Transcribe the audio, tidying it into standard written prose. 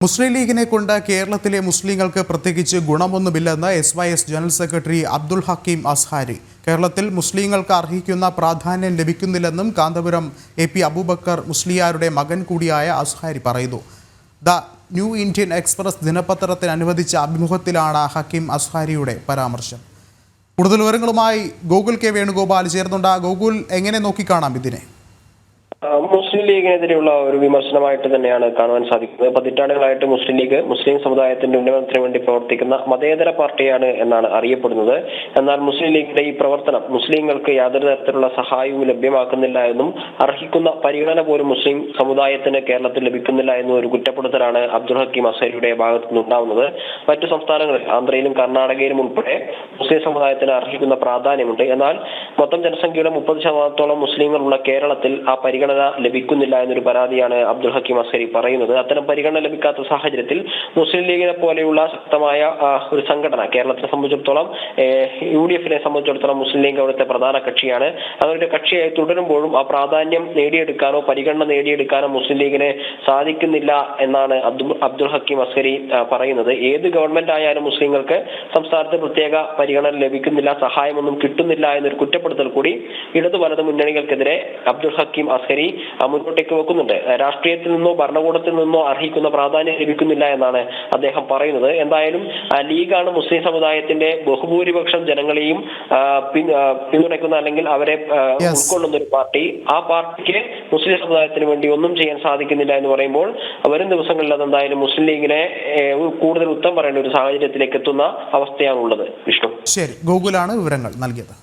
മുസ്ലിം ലീഗിനെ കൊണ്ട് കേരളത്തിലെ മുസ്ലിങ്ങൾക്ക് പ്രത്യേകിച്ച് ഗുണമൊന്നുമില്ലെന്ന് SYS general secretary Abdul Hakeem Azhari. കേരളത്തിൽ മുസ്ലിങ്ങൾക്ക് അർഹിക്കുന്ന പ്രാധാന്യം ലഭിക്കുന്നില്ലെന്നും കാന്തപുരം AP അബൂബക്കർ മുസ്ലിയാരുടെ മകൻ കൂടിയായ അസ്ഹാരി പറയുന്നു. ദ ന്യൂ ഇന്ത്യൻ എക്സ്പ്രസ് ദിനപത്രത്തിന് അനുവദിച്ച അഭിമുഖത്തിലാണ് ഹക്കീം അസ്ഹാരിയുടെ പരാമർശം. കൂടുതൽ വിവരങ്ങളുമായി ഗോകുൽ K വേണുഗോപാൽ ചേർന്നുണ്ട്. ഗോകുൽ, എങ്ങനെ നോക്കിക്കാണാം ഇതിനെ? മുസ്ലിം ലീഗിനെതിരെയുള്ള ഒരു വിമർശനമായിട്ട് തന്നെയാണ് കാണുവാൻ സാധിക്കുന്നത്. പതിറ്റാണ്ടുകളായിട്ട് മുസ്ലിം ലീഗ് മുസ്ലിം സമുദായത്തിന്റെ ഉന്നമനത്തിന് വേണ്ടി പ്രവർത്തിക്കുന്ന മതേതര പാർട്ടിയാണ് എന്നാണ് അറിയപ്പെടുന്നത്. എന്നാൽ മുസ്ലിം ലീഗിന്റെ ഈ പ്രവർത്തനം മുസ്ലിങ്ങൾക്ക് യാതൊരു തരത്തിലുള്ള സഹായവും ലഭ്യമാക്കുന്നില്ല എന്നും അർഹിക്കുന്ന പരിഗണന പോലും മുസ്ലിം സമുദായത്തിന് കേരളത്തിൽ ലഭിക്കുന്നില്ല എന്നും ഒരു കുറ്റപ്പെടുത്തലാണ് അബ്ദുൽ ഹക്കീം അസ്ഹാരിയുടെ ഭാഗത്തു നിന്നുണ്ടാവുന്നത്. മറ്റു സംസ്ഥാനങ്ങളിൽ ആന്ധ്രയിലും കർണാടകയിലും ഉൾപ്പെടെ മുസ്ലിം സമുദായത്തിന് അർഹിക്കുന്ന പ്രാധാന്യമുണ്ട്. എന്നാൽ മൊത്തം ജനസംഖ്യയുടെ 30% മുസ്ലിങ്ങളുള്ള കേരളത്തിൽ ആ പരിഗണന ലഭിക്കുന്നില്ല എന്നൊരു പരാതിയാണ് അബ്ദുൽ ഹക്കീം അസ്ഹാരി പറയുന്നത്. അത്തരം പരിഗണന ലഭിക്കാത്ത സാഹചര്യത്തിൽ മുസ്ലിം ലീഗിനെ പോലെയുള്ള ശക്തമായ ഒരു സംഘടന കേരളത്തിനെ സംബന്ധിച്ചിടത്തോളം UDF-നെ സംബന്ധിച്ചിടത്തോളം മുസ്ലിം ലീഗ് അവിടുത്തെ പ്രധാന കക്ഷിയാണ്. അവരുടെ കക്ഷിയായി തുടരുമ്പോഴും ആ പ്രാധാന്യം നേടിയെടുക്കാനോ പരിഗണന നേടിയെടുക്കാനോ മുസ്ലിം ലീഗിനെ സാധിക്കുന്നില്ല എന്നാണ് അബ്ദുൽ ഹക്കീം അസ്ഹാരി പറയുന്നത്. ഏത് ഗവൺമെന്റ് ആയാലും മുസ്ലിങ്ങൾക്ക് സംസ്ഥാനത്ത് പ്രത്യേക പരിഗണന ലഭിക്കുന്നില്ല, സഹായമൊന്നും കിട്ടുന്നില്ല എന്നൊരു കുറ്റപ്പെടുത്തൽ കൂടി ഇടതു വലത് മുന്നണികൾക്കെതിരെ അബ്ദുൽ ഹക്കീം അസ്ഹാരി മുന്നോട്ടേക്ക് വെക്കുന്നുണ്ട്. രാഷ്ട്രീയത്തിൽ നിന്നോ ഭരണകൂടത്തിൽ നിന്നോ അർഹിക്കുന്ന പ്രാധാന്യം ലഭിക്കുന്നില്ല എന്നാണ് അദ്ദേഹം പറയുന്നത്. എന്തായാലും ലീഗാണ് മുസ്ലിം സമുദായത്തിന്റെ ബഹുഭൂരിപക്ഷം ജനങ്ങളെയും പിന്തുണയ്ക്കുന്ന അല്ലെങ്കിൽ അവരെ ഉൾക്കൊള്ളുന്ന ഒരു പാർട്ടി. ആ പാർട്ടിക്ക് മുസ്ലിം സമുദായത്തിന് വേണ്ടി ഒന്നും ചെയ്യാൻ സാധിക്കുന്നില്ല എന്ന് പറയുമ്പോൾ വരും ദിവസങ്ങളിൽ അതെന്തായാലും മുസ്ലിം ലീഗിനെ കൂടുതൽ ഉത്തരം പറയേണ്ട ഒരു സാഹചര്യത്തിലേക്ക് എത്തുന്ന അവസ്ഥയാണുള്ളത്. വിഷ്ണു, ശരി, ഗൂഗിളാണ് വിവരങ്ങൾ നൽകിയത്.